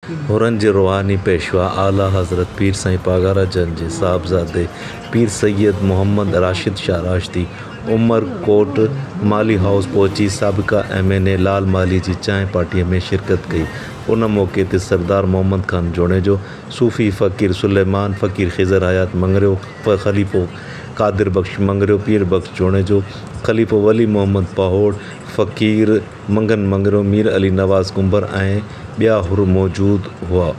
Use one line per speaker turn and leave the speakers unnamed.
Huron जे रूहानी पेशवा आला हज़रत पीर साईं पागारा जन जे साहबजादे पीर सैयद मोहम्मद राशिद शाह राशदी उमरकोट माली हाउस पहुंची साबिका MNA लाल माली जी चांहि पार्टीअ में शिरकत कई। उन मौके ते सरदार मोहम्मद खान जोड़ेजो, सूफ़ी फ़कीर सुलेमान फ़कीर ख़िज़र हयात मंगरियो, ख़लीफ़ो कादिर बख्श मंगरियो, पीर बख्श जोड़ेजो, ख़लीफ़ो वली मोहम्मद पाहोड़, फ़कीर मंगन मंगरियो, मीर अली नवाज़ कुंबर ऐं ॿिया हुर मौजूद हुआ।